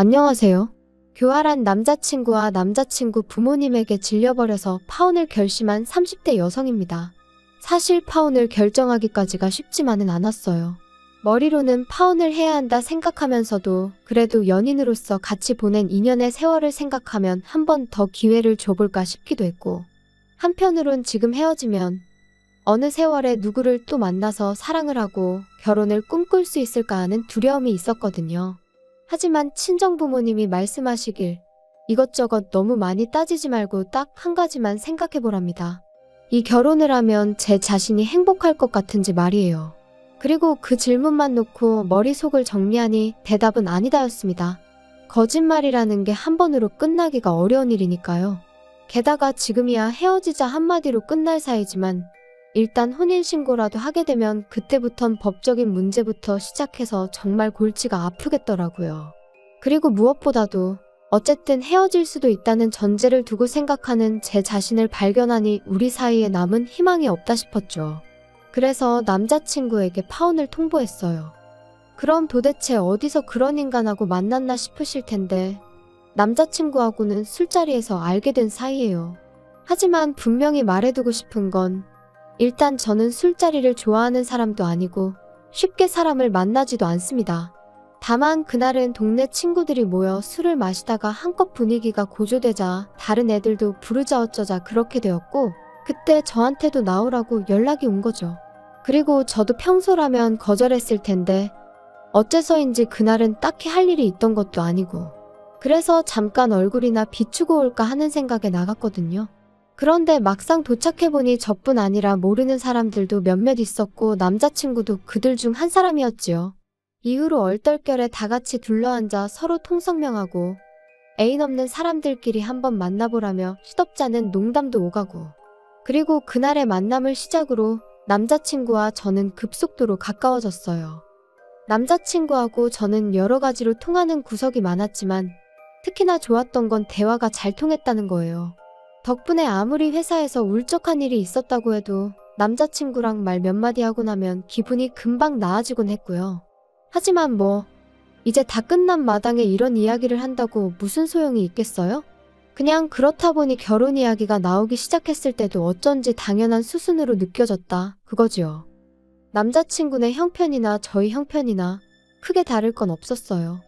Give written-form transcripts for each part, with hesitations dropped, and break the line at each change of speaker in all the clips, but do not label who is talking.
안녕하세요. 교활한 남자친구와 남자친구 부모님에게 질려버려서 파혼을 결심한 30대 여성입니다. 사실 파혼을 결정하기까지가 쉽지만은 않았어요. 머리로는 파혼을 해야 한다 생각하면서도 그래도 연인으로서 같이 보낸 2년의 세월을 생각하면 한 번 더 기회를 줘볼까 싶기도 했고, 한편으론 지금 헤어지면 어느 세월에 누구를 또 만나서 사랑을 하고 결혼을 꿈꿀 수 있을까 하는 두려움이 있었거든요. 하지만 친정부모님이 말씀하시길 이것저것 너무 많이 따지지 말고 딱 한 가지만 생각해보랍니다. 이 결혼을 하면 제 자신이 행복할 것 같은지 말이에요. 그리고 그 질문만 놓고 머릿속을 정리하니 대답은 아니다였습니다. 거짓말이라는 게 한 번으로 끝나기가 어려운 일이니까요. 게다가 지금이야 헤어지자 한마디로 끝날 사이지만 일단 혼인신고라도 하게 되면 그때부턴 법적인 문제부터 시작해서 정말 골치가 아프겠더라고요. 그리고 무엇보다도 어쨌든 헤어질 수도 있다는 전제를 두고 생각하는 제 자신을 발견하니 우리 사이에 남은 희망이 없다 싶었죠. 그래서 남자친구에게 파혼을 통보했어요. 그럼 도대체 어디서 그런 인간하고 만났나 싶으실 텐데 남자친구하고는 술자리에서 알게 된 사이예요. 하지만 분명히 말해두고 싶은 건 일단 저는 술자리를 좋아하는 사람도 아니고 쉽게 사람을 만나지도 않습니다. 다만 그날은 동네 친구들이 모여 술을 마시다가 한껏 분위기가 고조되자 다른 애들도 부르자 어쩌자 그렇게 되었고 그때 저한테도 나오라고 연락이 온 거죠. 그리고 저도 평소라면 거절했을 텐데 어째서인지 그날은 딱히 할 일이 있던 것도 아니고 그래서 잠깐 얼굴이나 비추고 올까 하는 생각에 나갔거든요. 그런데 막상 도착해보니 저뿐 아니라 모르는 사람들도 몇몇 있었고 남자친구도 그들 중 한 사람이었지요. 이후로 얼떨결에 다 같이 둘러앉아 서로 통성명하고 애인 없는 사람들끼리 한번 만나보라며 시덥잖은 농담도 오가고 그리고 그날의 만남을 시작으로 남자친구와 저는 급속도로 가까워졌어요. 남자친구하고 저는 여러 가지로 통하는 구석이 많았지만 특히나 좋았던 건 대화가 잘 통했다는 거예요. 덕분에 아무리 회사에서 울적한 일이 있었다고 해도 남자친구랑 말 몇 마디 하고 나면 기분이 금방 나아지곤 했고요. 하지만 이제 다 끝난 마당에 이런 이야기를 한다고 무슨 소용이 있겠어요? 그냥 그렇다 보니 결혼 이야기가 나오기 시작했을 때도 어쩐지 당연한 수순으로 느껴졌다 그거지요. 남자친구네 형편이나 저희 형편이나 크게 다를 건 없었어요.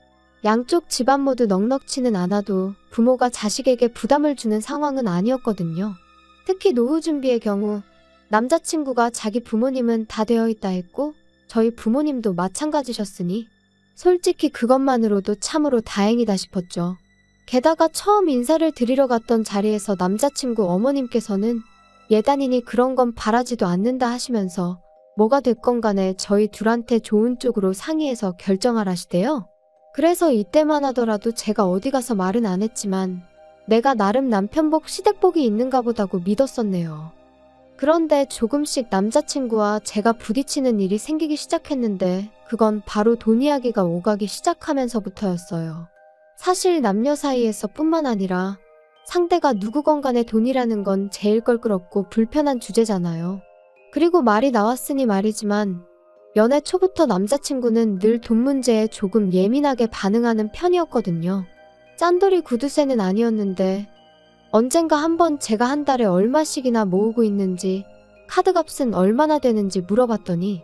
양쪽 집안 모두 넉넉치는 않아도 부모가 자식에게 부담을 주는 상황은 아니었거든요. 특히 노후 준비의 경우 남자친구가 자기 부모님은 다 되어 있다 했고 저희 부모님도 마찬가지셨으니 솔직히 그것만으로도 참으로 다행이다 싶었죠. 게다가 처음 인사를 드리러 갔던 자리에서 남자친구 어머님께서는 예단이니 그런 건 바라지도 않는다 하시면서 뭐가 됐건 간에 저희 둘한테 좋은 쪽으로 상의해서 결정하라시대요. 그래서 이때만 하더라도 제가 어디 가서 말은 안 했지만 내가 나름 남편복 시댁복이 있는가 보다고 믿었었네요. 그런데 조금씩 남자친구와 제가 부딪히는 일이 생기기 시작했는데 그건 바로 돈 이야기가 오가기 시작하면서부터였어요. 사실 남녀 사이에서 뿐만 아니라 상대가 누구건 간에 돈이라는 건 제일 껄끄럽고 불편한 주제잖아요. 그리고 말이 나왔으니 말이지만 연애 초부터 남자친구는 늘 돈 문제에 조금 예민하게 반응하는 편이었거든요. 짠돌이 구두쇠는 아니었는데 언젠가 한번 제가 한 달에 얼마씩이나 모으고 있는지 카드값은 얼마나 되는지 물어봤더니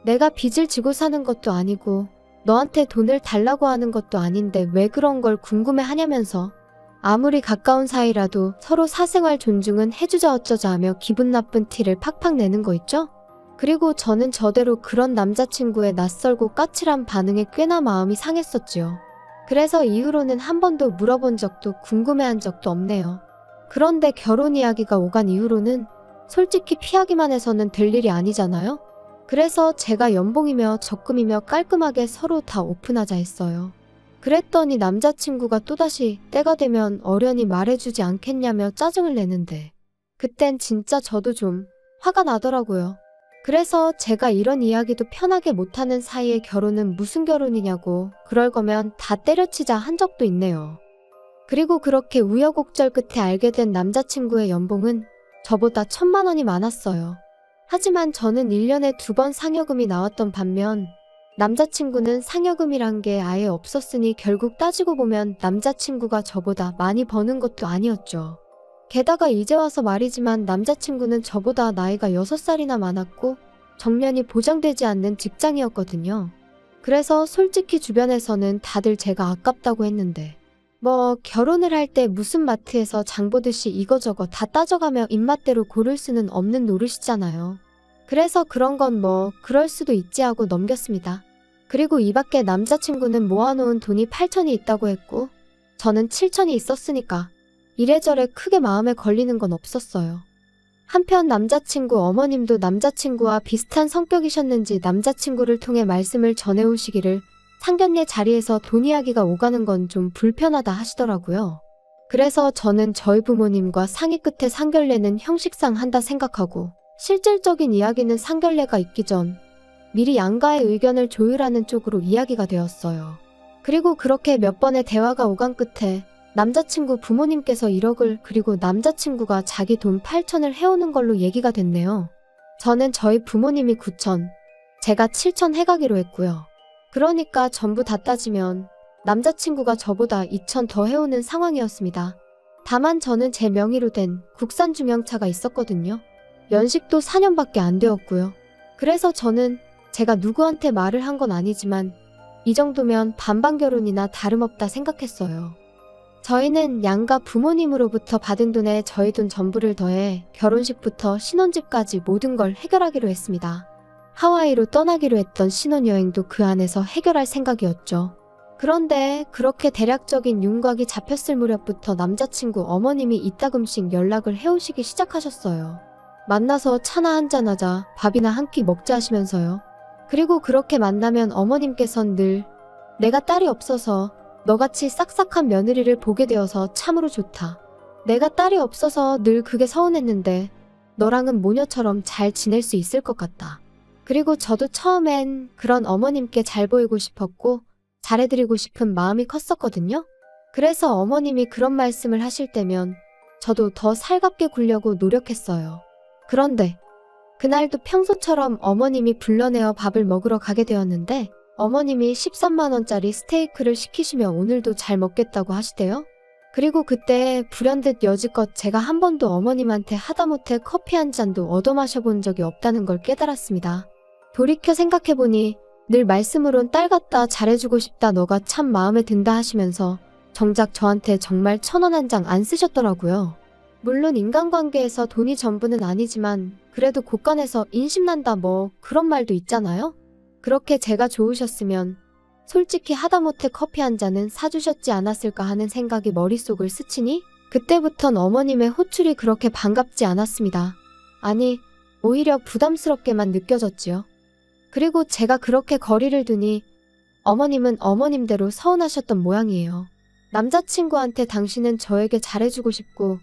내가 빚을 지고 사는 것도 아니고 너한테 돈을 달라고 하는 것도 아닌데 왜 그런 걸 궁금해하냐면서 아무리 가까운 사이라도 서로 사생활 존중은 해주자 어쩌자 하며 기분 나쁜 티를 팍팍 내는 거 있죠? 그리고 저는 저대로 그런 남자친구의 낯설고 까칠한 반응에 꽤나 마음이 상했었지요. 그래서 이후로는 한 번도 물어본 적도 궁금해한 적도 없네요. 그런데 결혼 이야기가 오간 이후로는 솔직히 피하기만 해서는 될 일이 아니잖아요? 그래서 제가 연봉이며 적금이며 깔끔하게 서로 다 오픈하자 했어요. 그랬더니 남자친구가 또다시 때가 되면 어련히 말해주지 않겠냐며 짜증을 내는데 그땐 진짜 저도 좀 화가 나더라고요. 그래서 제가 이런 이야기도 편하게 못하는 사이에 결혼은 무슨 결혼이냐고 그럴 거면 다 때려치자 한 적도 있네요. 그리고 그렇게 우여곡절 끝에 알게 된 남자친구의 연봉은 저보다 1,000만 원이 많았어요. 하지만 저는 1년에 2번 상여금이 나왔던 반면 남자친구는 상여금이란 게 아예 없었으니 결국 따지고 보면 남자친구가 저보다 많이 버는 것도 아니었죠. 게다가 이제 와서 말이지만 남자친구는 저보다 나이가 6살이나 많았고 정년이 보장되지 않는 직장이었거든요. 그래서 솔직히 주변에서는 다들 제가 아깝다고 했는데 뭐 결혼을 할 때 무슨 마트에서 장 보듯이 이거저거 다 따져가며 입맛대로 고를 수는 없는 노릇이잖아요. 그래서 그런 건 뭐 그럴 수도 있지 하고 넘겼습니다. 그리고 이 밖에 남자친구는 모아놓은 돈이 8천이 있다고 했고 저는 7천이 있었으니까 이래저래 크게 마음에 걸리는 건 없었어요. 한편 남자친구 어머님도 남자친구와 비슷한 성격이셨는지 남자친구를 통해 말씀을 전해오시기를 상견례 자리에서 돈 이야기가 오가는 건 좀 불편하다 하시더라고요. 그래서 저는 저희 부모님과 상의 끝에 상견례는 형식상 한다 생각하고 실질적인 이야기는 상견례가 있기 전 미리 양가의 의견을 조율하는 쪽으로 이야기가 되었어요. 그리고 그렇게 몇 번의 대화가 오간 끝에 남자친구 부모님께서 1억을 그리고 남자친구가 자기 돈 8천을 해오는 걸로 얘기가 됐네요. 저는 저희 부모님이 9천, 제가 7천 해가기로 했고요. 그러니까 전부 다 따지면 남자친구가 저보다 2천 더 해오는 상황이었습니다. 다만 저는 제 명의로 된 국산 중형차가 있었거든요. 연식도 4년밖에 안 되었고요. 그래서 저는 제가 누구한테 말을 한 건 아니지만 이 정도면 반반 결혼이나 다름없다 생각했어요. 저희는 양가 부모님으로부터 받은 돈에 저희 돈 전부를 더해 결혼식부터 신혼집까지 모든 걸 해결하기로 했습니다. 하와이로 떠나기로 했던 신혼여행도 그 안에서 해결할 생각이었죠. 그런데 그렇게 대략적인 윤곽이 잡혔을 무렵부터 남자친구 어머님이 이따금씩 연락을 해오시기 시작하셨어요. 만나서 차나 한잔하자, 밥이나 한 끼 먹자 하시면서요. 그리고 그렇게 만나면 어머님께선 늘 내가 딸이 없어서 너같이 싹싹한 며느리를 보게 되어서 참으로 좋다. 내가 딸이 없어서 늘 그게 서운했는데 너랑은 모녀처럼 잘 지낼 수 있을 것 같다. 그리고 저도 처음엔 그런 어머님께 잘 보이고 싶었고 잘해드리고 싶은 마음이 컸었거든요. 그래서 어머님이 그런 말씀을 하실 때면 저도 더 살갑게 굴려고 노력했어요. 그런데 그날도 평소처럼 어머님이 불러내어 밥을 먹으러 가게 되었는데 어머님이 13만 원짜리 스테이크를 시키시며 오늘도 잘 먹겠다고 하시대요. 그리고 그때 불현듯 여지껏 제가 한 번도 어머님한테 하다못해 커피 한 잔도 얻어 마셔본 적이 없다는 걸 깨달았습니다. 돌이켜 생각해보니 늘 말씀으론 딸 같다 잘해주고 싶다 너가 참 마음에 든다 하시면서 정작 저한테 정말 1,000원 한 장 안 쓰셨더라고요. 물론 인간관계에서 돈이 전부는 아니지만 그래도 곳간에서 인심난다 뭐 그런 말도 있잖아요. 그렇게 제가 좋으셨으면 솔직히 하다못해 커피 한 잔은 사주셨지 않았을까 하는 생각이 머릿속을 스치니 그때부턴 어머님의 호출이 그렇게 반갑지 않았습니다. 아니 오히려 부담스럽게만 느껴졌지요. 그리고 제가 그렇게 거리를 두니 어머님은 어머님대로 서운하셨던 모양이에요. 남자친구한테 당신은 저에게 잘해주고 싶고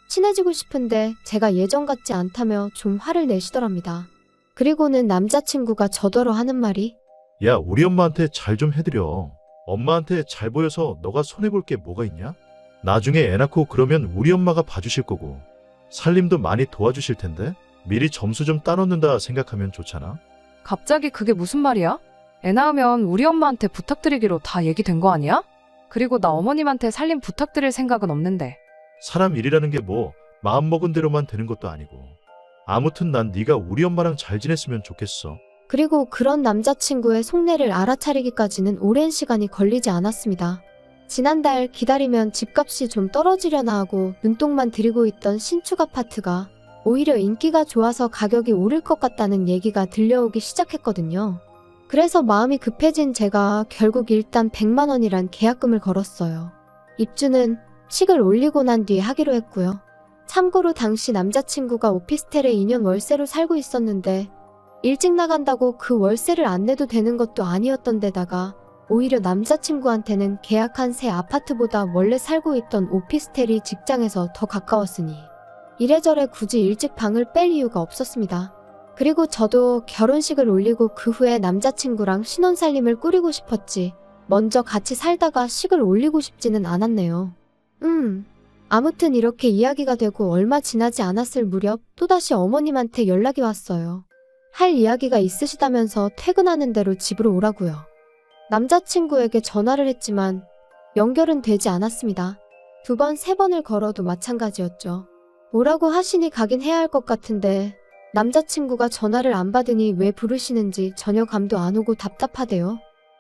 친해지고 싶은데 제가 예전 같지 않다며 좀 화를 내시더랍니다. 그리고는 남자친구가 저더러 하는 말이
야, 우리 엄마한테 잘 좀 해드려. 엄마한테 잘 보여서 너가 손해볼 게 뭐가 있냐? 나중에 애 낳고 그러면 우리 엄마가 봐주실 거고 살림도 많이 도와주실 텐데 미리 점수 좀 따놓는다 생각하면 좋잖아.
갑자기 그게 무슨 말이야? 애 낳으면 우리 엄마한테 부탁드리기로 다 얘기된 거 아니야? 그리고 나 어머님한테 살림 부탁드릴 생각은 없는데.
사람 일이라는 게 뭐 마음먹은 대로만 되는 것도 아니고. 아무튼 난 네가 우리 엄마랑 잘 지냈으면 좋겠어.
그리고 그런 남자친구의 속내를 알아차리기까지는 오랜 시간이 걸리지 않았습니다. 지난달 기다리면 집값이 좀 떨어지려나 하고 눈독만 들이고 있던 신축 아파트가 오히려 인기가 좋아서 가격이 오를 것 같다는 얘기가 들려오기 시작했거든요. 그래서 마음이 급해진 제가 결국 일단 100만 원이란 계약금을 걸었어요. 입주는 식을 올리고 난 뒤에 하기로 했고요. 참고로 당시 남자친구가 오피스텔에 2년 월세로 살고 있었는데 일찍 나간다고 그 월세를 안 내도 되는 것도 아니었던 데다가 오히려 남자친구한테는 계약한 새 아파트보다 원래 살고 있던 오피스텔이 직장에서 더 가까웠으니 이래저래 굳이 일찍 방을 뺄 이유가 없었습니다. 그리고 저도 결혼식을 올리고 그 후에 남자친구랑 신혼살림을 꾸리고 싶었지 먼저 같이 살다가 식을 올리고 싶지는 않았네요. 아무튼 이렇게 이야기가 되고 얼마 지나지 않았을 무렵 또다시 어머님한테 연락이 왔어요. 할 이야기가 있으시다면서 퇴근하는 대로 집으로 오라고요. 남자친구에게 전화를 했지만 연결은 되지 않았습니다. 2번, 3번을 걸어도 마찬가지였죠. 오라고 하시니 가긴 해야 할 것 같은데 남자친구가 전화를 안 받으니 왜 부르시는지 전혀 감도 안 오고 답답하대요.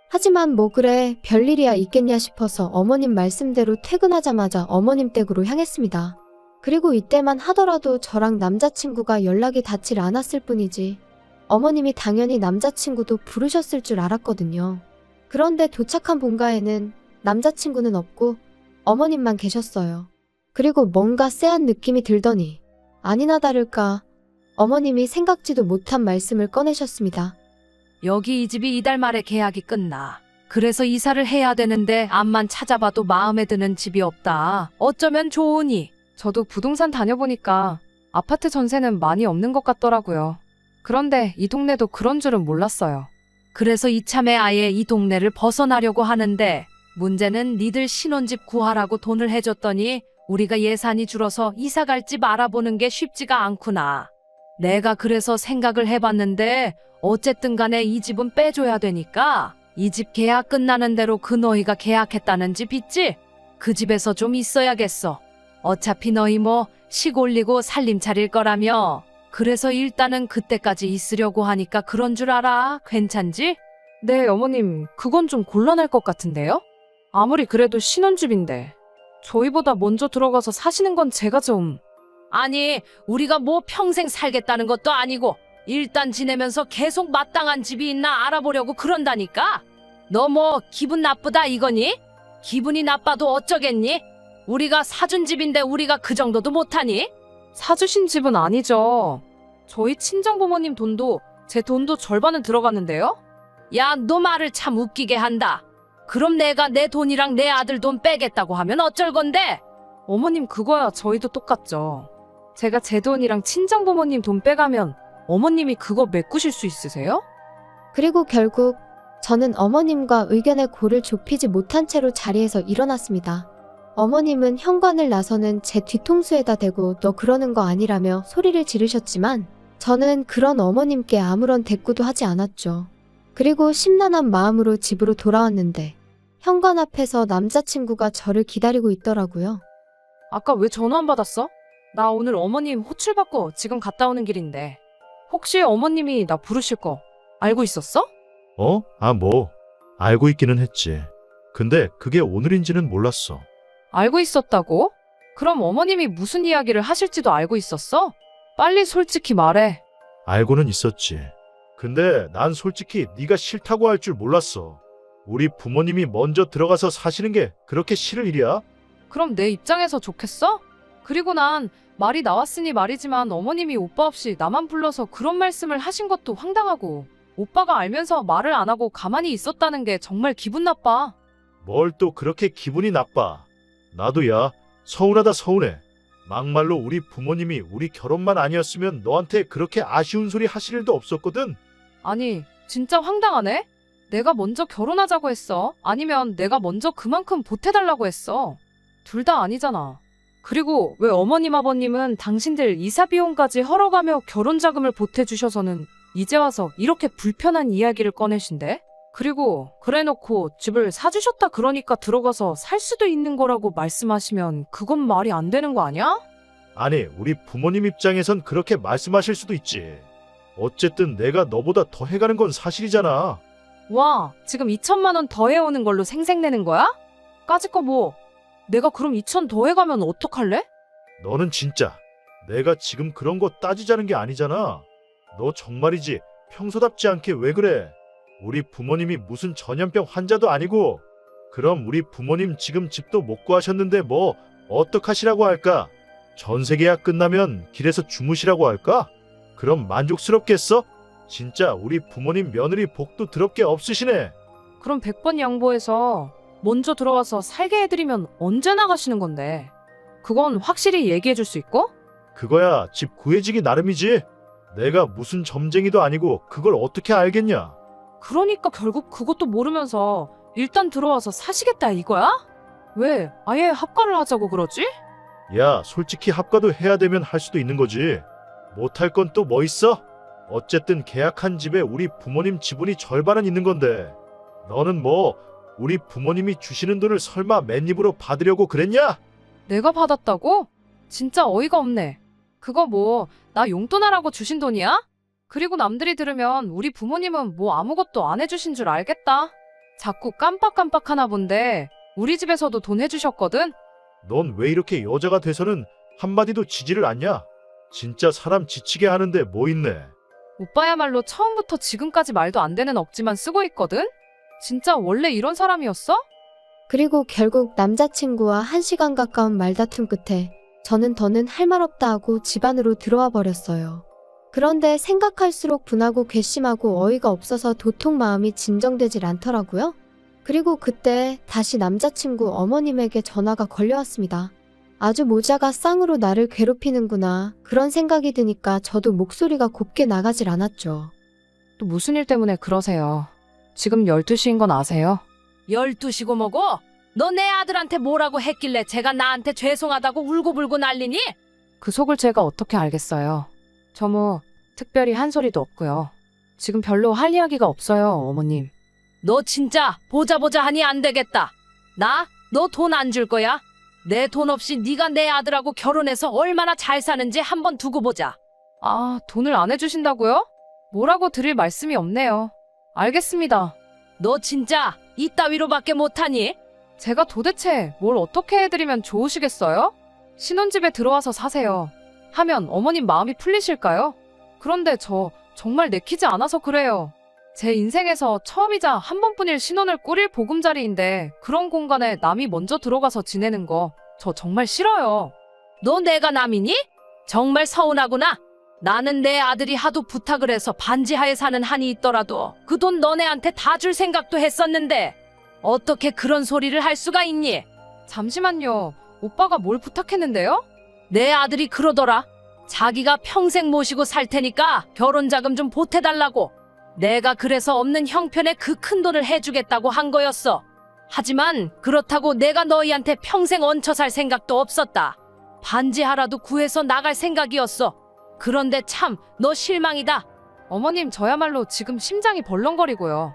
하지만 뭐 그래 별일이야 있겠냐 싶어서 어머님 말씀대로 퇴근하자마자 어머님 댁으로 향했습니다. 그리고 이때만 하더라도 저랑 남자친구가 연락이 닿질 않았을 뿐이지 어머님이 당연히 남자친구도 부르셨을 줄 알았거든요. 그런데 도착한 본가에는 남자친구는 없고 어머님만 계셨어요. 그리고 뭔가 쎄한 느낌이 들더니 아니나 다를까 어머님이 생각지도 못한 말씀을 꺼내셨습니다.
여기 이 집이 이달 말에 계약이 끝나. 그래서 이사를 해야 되는데 앞만 찾아봐도 마음에 드는 집이 없다. 어쩌면 좋으니.
저도 부동산 다녀보니까 아파트 전세는 많이 없는 것 같더라고요. 그런데 이 동네도 그런 줄은 몰랐어요.
그래서 이참에 아예 이 동네를 벗어나려고 하는데 문제는 니들 신혼집 구하라고 돈을 해줬더니 우리가 예산이 줄어서 이사 갈 집 알아보는 게 쉽지가 않구나. 내가 그래서 생각을 해봤는데 어쨌든 간에 이 집은 빼줘야 되니까 이 집 계약 끝나는 대로 그 너희가 계약했다는 집 있지? 그 집에서 좀 있어야겠어. 어차피 너희 뭐 시골리고 살림 차릴 거라며. 그래서 일단은 그때까지 있으려고 하니까 그런 줄 알아. 괜찮지?
네, 어머님, 그건 좀 곤란할 것 같은데요? 아무리 그래도 신혼집인데 저희보다 먼저 들어가서 사시는 건 제가 좀...
아니, 우리가 뭐 평생 살겠다는 것도 아니고 일단 지내면서 계속 마땅한 집이 있나 알아보려고 그런다니까? 너 뭐 기분 나쁘다 이거니? 기분이 나빠도 어쩌겠니? 우리가 사준 집인데 우리가 그 정도도 못하니?
사주신 집은 아니죠. 저희 친정부모님 돈도 제 돈도 절반은 들어갔는데요?
야, 너 말을 참 웃기게 한다. 그럼 내가 내 돈이랑 내 아들 돈 빼겠다고 하면 어쩔 건데?
어머님 그거야 저희도 똑같죠. 제가 제 돈이랑 친정부모님 돈 빼가면 어머님이 그거 메꾸실 수 있으세요?
그리고 결국 저는 어머님과 의견의 골을 좁히지 못한 채로 자리에서 일어났습니다. 어머님은 현관을 나서는 제 뒤통수에다 대고 너 그러는 거 아니라며 소리를 지르셨지만 저는 그런 어머님께 아무런 대꾸도 하지 않았죠. 그리고 심란한 마음으로 집으로 돌아왔는데 현관 앞에서 남자친구가 저를 기다리고 있더라고요.
아까 왜 전화 안 받았어? 나 오늘 어머님 호출 받고 지금 갔다 오는 길인데 혹시 어머님이 나 부르실 거 알고 있었어?
뭐 알고 있기는 했지. 근데 그게 오늘인지는 몰랐어.
알고 있었다고? 그럼 어머님이 무슨 이야기를 하실지도 알고 있었어? 빨리 솔직히 말해.
알고는 있었지. 근데 난 솔직히 네가 싫다고 할 줄 몰랐어. 우리 부모님이 먼저 들어가서 사시는 게 그렇게 싫을 일이야?
그럼 내 입장에서 좋겠어? 그리고 난 말이 나왔으니 말이지만 어머님이 오빠 없이 나만 불러서 그런 말씀을 하신 것도 황당하고 오빠가 알면서 말을 안 하고 가만히 있었다는 게 정말 기분 나빠.
뭘 또 그렇게 기분이 나빠. 나도 야, 서운하다 서운해. 막말로 우리 부모님이 우리 결혼만 아니었으면 너한테 그렇게 아쉬운 소리 하실 일도 없었거든.
아니, 진짜 황당하네? 내가 먼저 결혼하자고 했어? 아니면 내가 먼저 그만큼 보태달라고 했어? 둘 다 아니잖아. 그리고 왜 어머님 아버님은 당신들 이사 비용까지 헐어가며 결혼 자금을 보태주셔서는 이제 와서 이렇게 불편한 이야기를 꺼내신대? 그리고 그래놓고 집을 사주셨다 그러니까 들어가서 살 수도 있는 거라고 말씀하시면 그건 말이 안 되는 거 아니야?
아니, 우리 부모님 입장에선 그렇게 말씀하실 수도 있지. 어쨌든 내가 너보다 더 해가는 건 사실이잖아.
와, 지금 2천만 원 더 해오는 걸로 생색내는 거야? 까짓 거 뭐, 내가 그럼 2천 더 해가면 어떡할래?
너는 진짜 내가 지금 그런 거 따지자는 게 아니잖아. 너 정말이지 평소답지 않게 왜 그래? 우리 부모님이 무슨 전염병 환자도 아니고. 그럼 우리 부모님 지금 집도 못 구하셨는데 뭐 어떡하시라고 할까? 전세 계약 끝나면 길에서 주무시라고 할까? 그럼 만족스럽겠어? 진짜 우리 부모님 며느리 복도 더럽게 없으시네.
그럼 100번 양보해서 먼저 들어와서 살게 해드리면 언제 나가시는 건데? 그건 확실히 얘기해 줄 수 있고?
그거야 집 구해지기 나름이지. 내가 무슨 점쟁이도 아니고 그걸 어떻게 알겠냐?
그러니까 결국 그것도 모르면서 일단 들어와서 사시겠다 이거야? 왜 아예 합가를 하자고 그러지?
야, 솔직히 합가도 해야 되면 할 수도 있는 거지. 못할 건 또 뭐 있어? 어쨌든 계약한 집에 우리 부모님 지분이 절반은 있는 건데 너는 뭐 우리 부모님이 주시는 돈을 설마 맨입으로 받으려고 그랬냐?
내가 받았다고? 진짜 어이가 없네. 그거 뭐, 나 용돈 하라고 주신 돈이야? 그리고 남들이 들으면 우리 부모님은 뭐 아무것도 안 해주신 줄 알겠다. 자꾸 깜빡깜빡 하나 본데, 우리 집에서도 돈 해주셨거든?
넌 왜 이렇게 여자가 돼서는 한마디도 지지를 않냐? 진짜 사람 지치게 하는데 뭐 있네.
오빠야말로 처음부터 지금까지 말도 안 되는 억지만 쓰고 있거든? 진짜 원래 이런 사람이었어?
그리고 결국 남자친구와 1시간 가까운 말다툼 끝에 저는 더는 할 말 없다 하고 집 안으로 들어와 버렸어요. 그런데 생각할수록 분하고 괘씸하고 어이가 없어서 도통 마음이 진정되질 않더라고요. 그리고 그때 다시 남자친구 어머님에게 전화가 걸려왔습니다. 아주 모자가 쌍으로 나를 괴롭히는구나 그런 생각이 드니까 저도 목소리가 곱게 나가질 않았죠.
또 무슨 일 때문에 그러세요? 지금 12시인 건 아세요?
12시고 뭐고? 너 내 아들한테 뭐라고 했길래 제가 나한테 죄송하다고 울고불고 난리니?
그 속을 제가 어떻게 알겠어요? 저 뭐 특별히 한 소리도 없고요. 지금 별로 할 이야기가 없어요, 어머님.
너 진짜 보자 하니 안 되겠다. 나 너 돈 안 줄 거야? 내 돈 없이 네가 내 아들하고 결혼해서 얼마나 잘 사는지 한번 두고 보자.
아, 돈을 안 해주신다고요? 뭐라고 드릴 말씀이 없네요. 알겠습니다.
너 진짜 이따위로밖에 못하니?
제가 도대체 뭘 어떻게 해드리면 좋으시겠어요? 신혼집에 들어와서 사세요. 하면 어머님 마음이 풀리실까요? 그런데 저 정말 내키지 않아서 그래요. 제 인생에서 처음이자 한 번뿐일 신혼을 꾸릴 보금자리인데 그런 공간에 남이 먼저 들어가서 지내는 거 저 정말 싫어요.
너 내가 남이니? 정말 서운하구나. 나는 내 아들이 하도 부탁을 해서 반지하에 사는 한이 있더라도 그 돈 너네한테 다 줄 생각도 했었는데 어떻게 그런 소리를 할 수가 있니?
잠시만요. 오빠가 뭘 부탁했는데요?
내 아들이 그러더라. 자기가 평생 모시고 살 테니까 결혼 자금 좀 보태달라고. 내가 그래서 없는 형편에 그 큰 돈을 해주겠다고 한 거였어. 하지만 그렇다고 내가 너희한테 평생 얹혀 살 생각도 없었다. 반지하라도 구해서 나갈 생각이었어. 그런데 참 너 실망이다.
어머님 저야말로 지금 심장이 벌렁거리고요.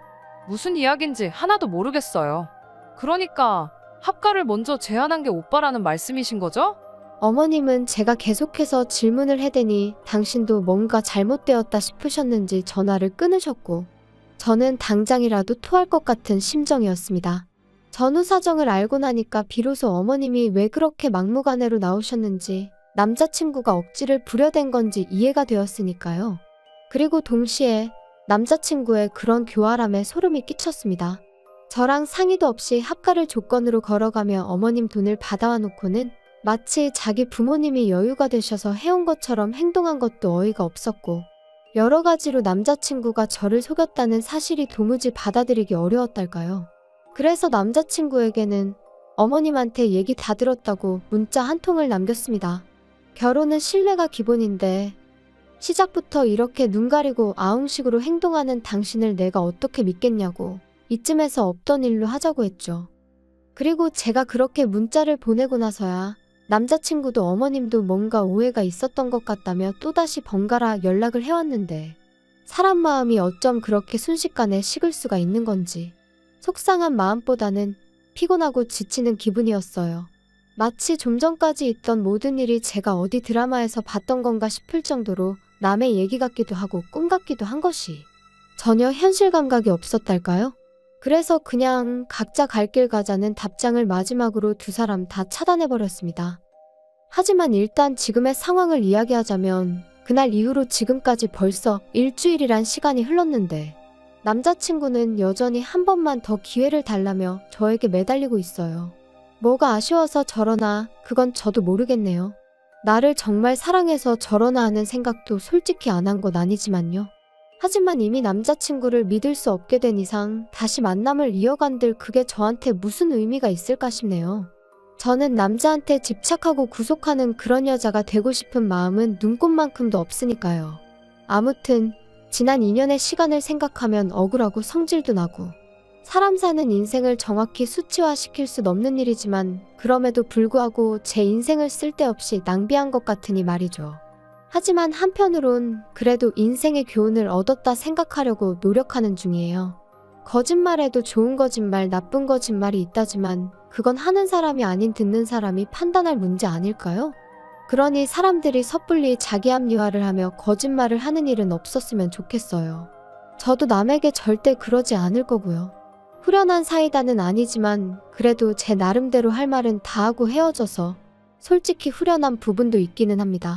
무슨 이야기인지 하나도 모르겠어요. 그러니까 합가를 먼저 제안한 게 오빠라는 말씀이신 거죠?
어머님은 제가 계속해서 질문을 해대니 당신도 뭔가 잘못되었다 싶으셨는지 전화를 끊으셨고 저는 당장이라도 토할 것 같은 심정이었습니다. 전후 사정을 알고 나니까 비로소 어머님이 왜 그렇게 막무가내로 나오셨는지 남자친구가 억지를 부려댄 건지 이해가 되었으니까요. 그리고 동시에 남자친구의 그런 교활함에 소름이 끼쳤습니다. 저랑 상의도 없이 합가를 조건으로 걸어가며 어머님 돈을 받아와 놓고는 마치 자기 부모님이 여유가 되셔서 해온 것처럼 행동한 것도 어이가 없었고 여러 가지로 남자친구가 저를 속였다는 사실이 도무지 받아들이기 어려웠달까요. 그래서 남자친구에게는 어머님한테 얘기 다 들었다고 문자 한 통을 남겼습니다. 결혼은 신뢰가 기본인데 시작부터 이렇게 눈 가리고 아웅식으로 행동하는 당신을 내가 어떻게 믿겠냐고 이쯤에서 없던 일로 하자고 했죠. 그리고 제가 그렇게 문자를 보내고 나서야 남자친구도 어머님도 뭔가 오해가 있었던 것 같다며 또다시 번갈아 연락을 해왔는데 사람 마음이 어쩜 그렇게 순식간에 식을 수가 있는 건지 속상한 마음보다는 피곤하고 지치는 기분이었어요. 마치 좀 전까지 있던 모든 일이 제가 어디 드라마에서 봤던 건가 싶을 정도로 남의 얘기 같기도 하고 꿈 같기도 한 것이 전혀 현실 감각이 없었달까요? 그래서 그냥 각자 갈 길 가자는 답장을 마지막으로 두 사람 다 차단해버렸습니다. 하지만 일단 지금의 상황을 이야기하자면 그날 이후로 지금까지 벌써 일주일이란 시간이 흘렀는데 남자친구는 여전히 한 번만 더 기회를 달라며 저에게 매달리고 있어요. 뭐가 아쉬워서 저러나 그건 저도 모르겠네요. 나를 정말 사랑해서 저러나 하는 생각도 솔직히 안 한 건 아니지만요. 하지만 이미 남자친구를 믿을 수 없게 된 이상 다시 만남을 이어간들 그게 저한테 무슨 의미가 있을까 싶네요. 저는 남자한테 집착하고 구속하는 그런 여자가 되고 싶은 마음은 눈꽃만큼도 없으니까요. 아무튼 지난 2년의 시간을 생각하면 억울하고 성질도 나고 사람 사는 인생을 정확히 수치화시킬 순 없는 일이지만 그럼에도 불구하고 제 인생을 쓸데없이 낭비한 것 같으니 말이죠. 하지만 한편으론 그래도 인생의 교훈을 얻었다 생각하려고 노력하는 중이에요. 거짓말에도 좋은 거짓말, 나쁜 거짓말이 있다지만 그건 하는 사람이 아닌 듣는 사람이 판단할 문제 아닐까요? 그러니 사람들이 섣불리 자기 합리화를 하며 거짓말을 하는 일은 없었으면 좋겠어요. 저도 남에게 절대 그러지 않을 거고요. 후련한 사이다는 아니지만 그래도 제 나름대로 할 말은 다 하고 헤어져서 솔직히 후련한 부분도 있기는 합니다.